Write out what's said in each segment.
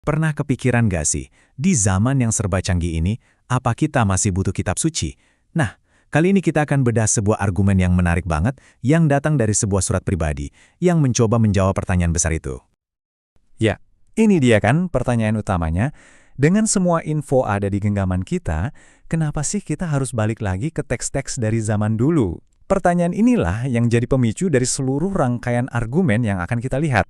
Pernah kepikiran gak sih, di zaman yang serba canggih ini, apa kita masih butuh kitab suci? Nah, kali ini kita akan bedah sebuah argumen yang menarik banget yang datang dari sebuah surat pribadi yang mencoba menjawab pertanyaan besar itu. Ya, ini dia kan pertanyaan utamanya. Dengan semua info ada di genggaman kita, kenapa sih kita harus balik lagi ke teks-teks dari zaman dulu? Pertanyaan inilah yang jadi pemicu dari seluruh rangkaian argumen yang akan kita lihat.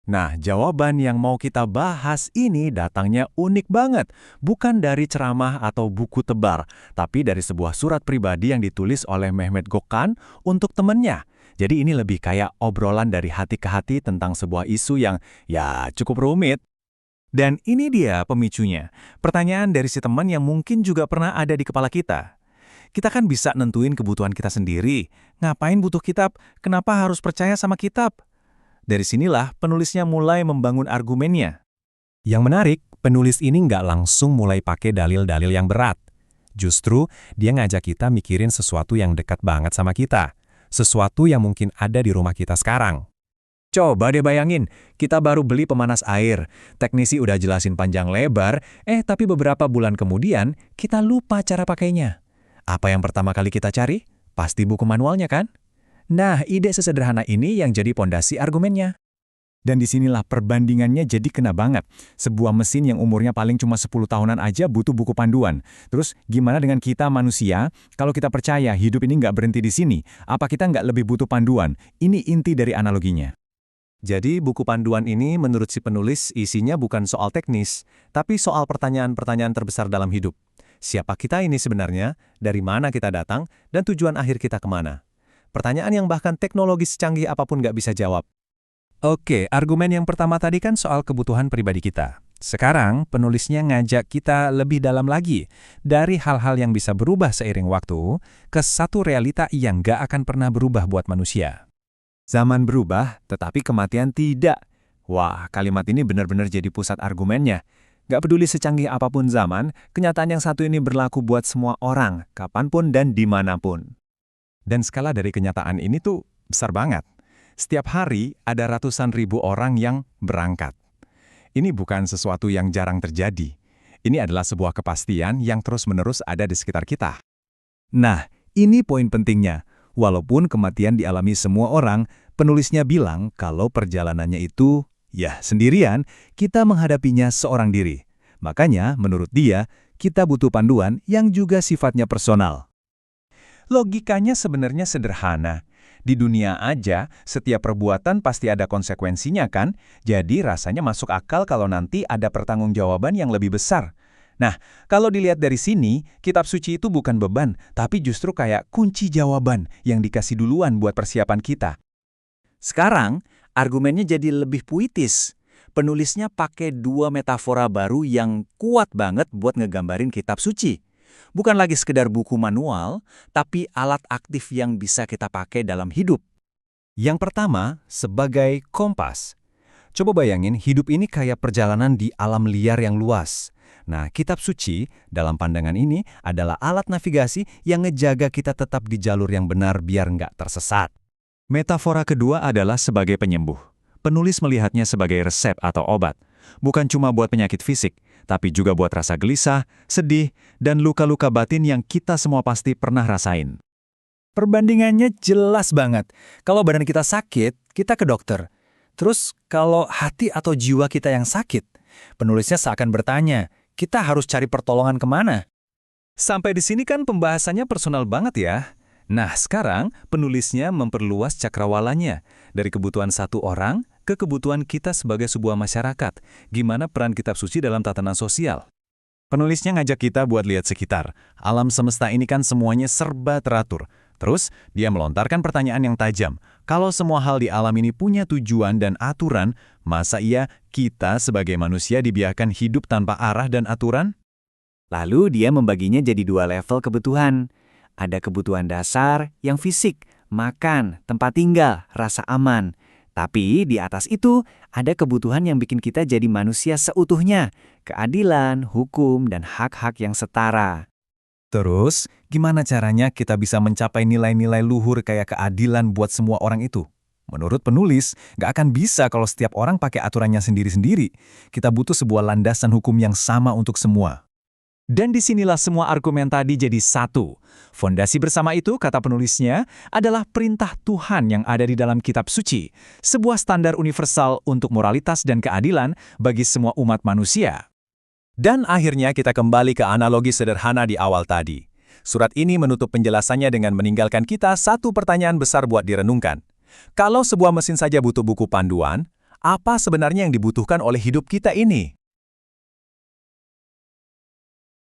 Nah, jawaban yang mau kita bahas ini datangnya unik banget. Bukan dari ceramah atau buku tebal, tapi dari sebuah surat pribadi yang ditulis oleh Mehmet Gökhan untuk temennya. Jadi ini lebih kayak obrolan dari hati ke hati tentang sebuah isu yang ya cukup rumit. Dan ini dia pemicunya. Pertanyaan dari si teman yang mungkin juga pernah ada di kepala kita. Kita kan bisa nentuin kebutuhan kita sendiri. Ngapain butuh kitab? Kenapa harus percaya sama kitab? Dari sinilah penulisnya mulai membangun argumennya. Yang menarik, penulis ini nggak langsung mulai pakai dalil-dalil yang berat. Justru, dia ngajak kita mikirin sesuatu yang dekat banget sama kita. Sesuatu yang mungkin ada di rumah kita sekarang. Coba deh bayangin, kita baru beli pemanas air. Teknisi udah jelasin panjang lebar, tapi beberapa bulan kemudian, kita lupa cara pakainya. Apa yang pertama kali kita cari? Pasti buku manualnya kan? Nah, ide sesederhana ini yang jadi pondasi argumennya. Dan disinilah perbandingannya jadi kena banget. Sebuah mesin yang umurnya paling cuma 10 tahunan aja butuh buku panduan. Terus gimana dengan kita manusia? Kalau kita percaya hidup ini nggak berhenti di sini, apa kita nggak lebih butuh panduan? Ini inti dari analoginya. Jadi buku panduan ini menurut si penulis isinya bukan soal teknis, tapi soal pertanyaan-pertanyaan terbesar dalam hidup. Siapa kita ini sebenarnya? Dari mana kita datang? Dan tujuan akhir kita kemana? Pertanyaan yang bahkan teknologis secanggih apapun nggak bisa jawab. Oke, argumen yang pertama tadi kan soal kebutuhan pribadi kita. Sekarang, penulisnya ngajak kita lebih dalam lagi, dari hal-hal yang bisa berubah seiring waktu, ke satu realita yang nggak akan pernah berubah buat manusia. Zaman berubah, tetapi kematian tidak. Wah, kalimat ini benar-benar jadi pusat argumennya. Nggak peduli secanggih apapun zaman, kenyataan yang satu ini berlaku buat semua orang, kapanpun dan dimanapun. Dan skala dari kenyataan ini tuh besar banget. Setiap hari ada ratusan ribu orang yang berangkat. Ini bukan sesuatu yang jarang terjadi. Ini adalah sebuah kepastian yang terus-menerus ada di sekitar kita. Nah, ini poin pentingnya. Walaupun kematian dialami semua orang, penulisnya bilang kalau perjalanannya itu, ya sendirian, kita menghadapinya seorang diri. Makanya, menurut dia, kita butuh panduan yang juga sifatnya personal. Logikanya sebenarnya sederhana. Di dunia aja, setiap perbuatan pasti ada konsekuensinya kan? Jadi rasanya masuk akal kalau nanti ada pertanggungjawaban yang lebih besar. Nah, kalau dilihat dari sini, kitab suci itu bukan beban, tapi justru kayak kunci jawaban yang dikasih duluan buat persiapan kita. Sekarang, argumennya jadi lebih puitis. Penulisnya pakai dua metafora baru yang kuat banget buat ngegambarin kitab suci. Bukan lagi sekedar buku manual, tapi alat aktif yang bisa kita pakai dalam hidup. Yang pertama, sebagai kompas. Coba bayangin hidup ini kayak perjalanan di alam liar yang luas. Nah, kitab suci dalam pandangan ini adalah alat navigasi yang ngejaga kita tetap di jalur yang benar biar nggak tersesat. Metafora kedua adalah sebagai penyembuh. Penulis melihatnya sebagai resep atau obat. Bukan cuma buat penyakit fisik, tapi juga buat rasa gelisah, sedih, dan luka-luka batin yang kita semua pasti pernah rasain. Perbandingannya jelas banget. Kalau badan kita sakit, kita ke dokter. Terus kalau hati atau jiwa kita yang sakit, penulisnya seakan bertanya, kita harus cari pertolongan kemana? Sampai di sini kan pembahasannya personal banget ya. Nah, sekarang penulisnya memperluas cakrawalanya dari kebutuhan satu orang ke kebutuhan kita sebagai sebuah masyarakat. Gimana peran kitab suci dalam tatanan sosial? Penulisnya ngajak kita buat lihat sekitar. Alam semesta ini kan semuanya serba teratur. Terus, dia melontarkan pertanyaan yang tajam. Kalau semua hal di alam ini punya tujuan dan aturan, masa iya kita sebagai manusia dibiarkan hidup tanpa arah dan aturan? Lalu dia membaginya jadi dua level kebutuhan. Ada kebutuhan dasar yang fisik, makan, tempat tinggal, rasa aman. Tapi di atas itu ada kebutuhan yang bikin kita jadi manusia seutuhnya, keadilan, hukum, dan hak-hak yang setara. Terus, gimana caranya kita bisa mencapai nilai-nilai luhur kayak keadilan buat semua orang itu? Menurut penulis, nggak akan bisa kalau setiap orang pakai aturannya sendiri-sendiri. Kita butuh sebuah landasan hukum yang sama untuk semua. Dan disinilah semua argumen tadi jadi satu. Fondasi bersama itu, kata penulisnya, adalah perintah Tuhan yang ada di dalam kitab suci, sebuah standar universal untuk moralitas dan keadilan bagi semua umat manusia. Dan akhirnya kita kembali ke analogi sederhana di awal tadi. Surat ini menutup penjelasannya dengan meninggalkan kita satu pertanyaan besar buat direnungkan. Kalau sebuah mesin saja butuh buku panduan, apa sebenarnya yang dibutuhkan oleh hidup kita ini?